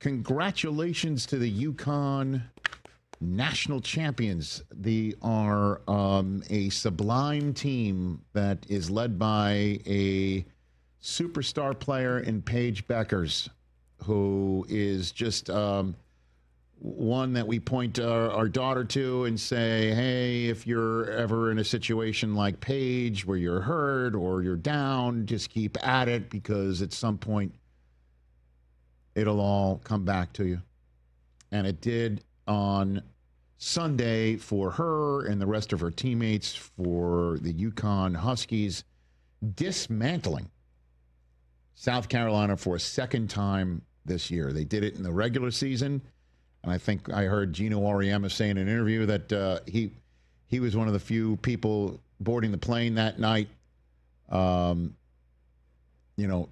Congratulations to the Yukon national champions. They are a sublime team that is led by a superstar player in Paige Beckers, who is just one that we point our daughter to and say, hey, if you're ever in a situation like Paige where you're hurt or you're down, just keep at it, because at some point it'll all come back to you. And it did on Sunday for her and the rest of her teammates, for the Yukon Huskies, dismantling South Carolina for a second time this year. They did it in the regular season, and I think I heard Geno Auriemma say in an interview that he was one of the few people boarding the plane that night,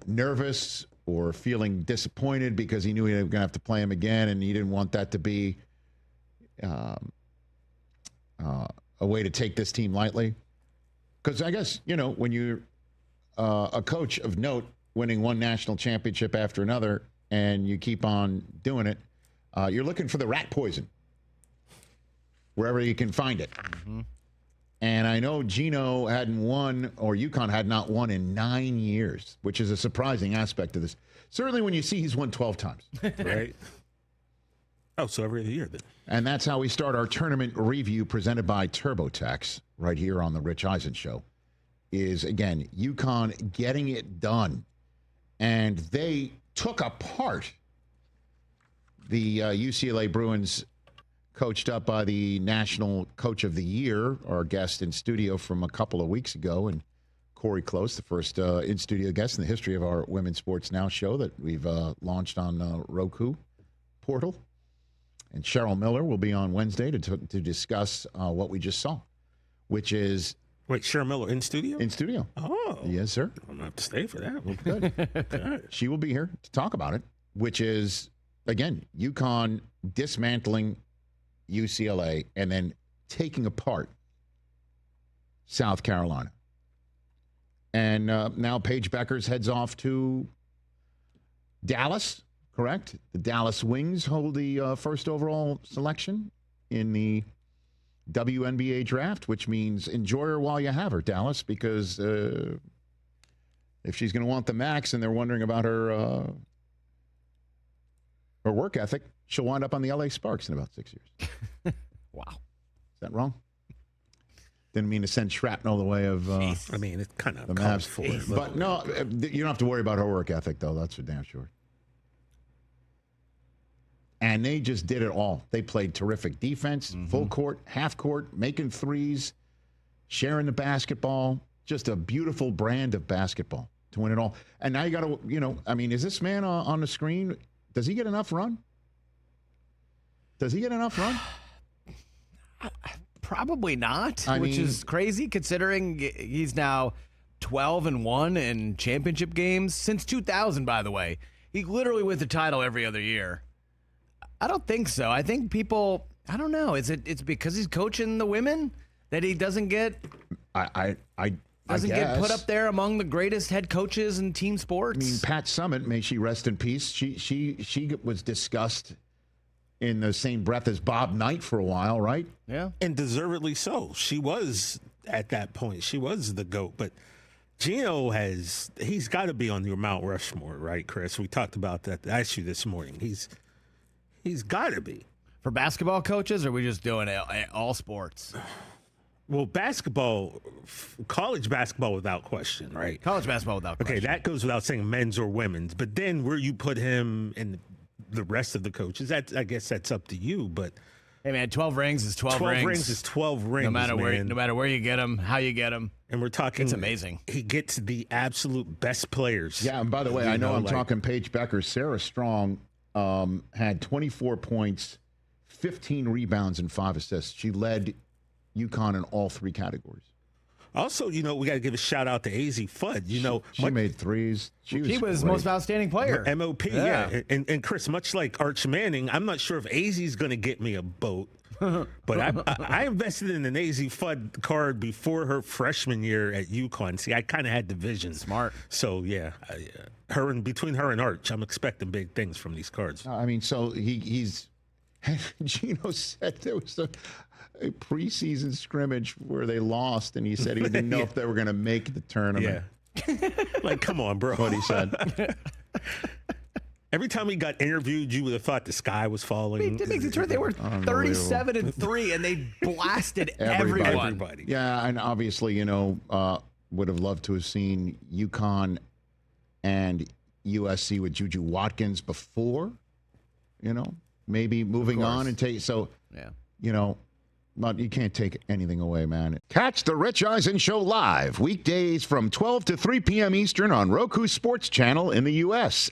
nervous or feeling disappointed because he knew he was going to have to play him again, and he didn't want that to be a way to take this team lightly. Because I guess, when you're a coach of note, winning one national championship after another, and you keep on doing it, you're looking for the rat poison wherever you can find it. Mm-hmm. And I know Gino hadn't won, or UConn had not won in 9 years, which is a surprising aspect of this. Certainly when you see he's won 12 times. Right. Oh, so every year then. And that's how we start our tournament review presented by TurboTax right here on the Rich Eisen Show. Is, again, UConn getting it done. And they took apart the UCLA Bruins, coached up by the National Coach of the Year, our guest in studio from a couple of weeks ago, and Corey Close, the first in-studio guest in the history of our Women's Sports Now show that we've launched on Roku portal. And Cheryl Miller will be on Wednesday to discuss what we just saw, which is... Wait, Cheryl Miller in studio? In studio. Oh. Yes, sir. I'm going to have to stay for that. Well, good. She will be here to talk about it, which is, again, UConn dismantling UCLA and then taking apart South Carolina. And now Paige Beckers heads off to Dallas, correct? The Dallas Wings hold the first overall selection in the WNBA draft, which means enjoy her while you have her, Dallas, because if she's going to want the max and they're wondering about her work ethic, she'll wind up on the LA Sparks in about 6 years. Wow. Is that wrong? Didn't mean to send shrapnel the way of I mean, it's kind of the Mavs for it. But no, you don't have to worry about her work ethic, though. That's for damn sure. And they just did it all. They played terrific defense, full court, half court, making threes, sharing the basketball. Just a beautiful brand of basketball to win it all. And now you got to, is this man on the screen? Does he get enough run? Does he get enough run? Probably not, which is crazy considering he's now 12-1 in championship games since 2000, by the way. He literally wins the title every other year. I don't think so. I think people, I don't know. It's because he's coaching the women that he doesn't get get put up there among the greatest head coaches in team sports. I mean, Pat Summitt, may she rest in peace. She was discussed in the same breath as Bob Knight for a while, right? Yeah. And deservedly so. She was, at that point, she was the GOAT. But Gino he's got to be on your Mount Rushmore, right, Chris? We talked about that. I asked you this morning. He's got to be. For basketball coaches, or are we just doing all sports? Well, basketball, college basketball without question, right? College basketball without question. Okay, that goes without saying, men's or women's. But then where you put him and the rest of the coaches, I guess that's up to you. But hey, man, 12 rings is 12 rings. 12 rings is 12 rings, no matter where you get them, how you get them. And we're talking, it's amazing. He gets the absolute best players. Yeah, and by the way, I know I'm talking Paige Beckers. Sarah Strong had 24 points, 15 rebounds, and 5 assists. She led UConn in all 3 categories. Also, we got to give a shout out to AZ Fudd. She made threes. She was most outstanding player. MOP, yeah. And Chris, much like Arch Manning, I'm not sure if AZ's going to get me a boat. But I invested in an AZ Fudd card before her freshman year at UConn. See, I kind of had the vision. Smart. So, yeah, between her and Arch, I'm expecting big things from these cards. I mean, so he's Gino said there was a preseason scrimmage where they lost, and he said he didn't know if they were going to make the tournament. Yeah. Like, come on, bro. What he said. Every time he got interviewed, you would have thought the sky was falling. They make the tournament. They were 37-3, and they blasted everyone. Everybody. Yeah, and obviously, would have loved to have seen UConn and USC with Juju Watkins before, maybe moving on and take. So, but you can't take anything away, man. Catch the Rich Eisen Show live weekdays from 12 to 3 p.m. Eastern on Roku Sports Channel in the U.S.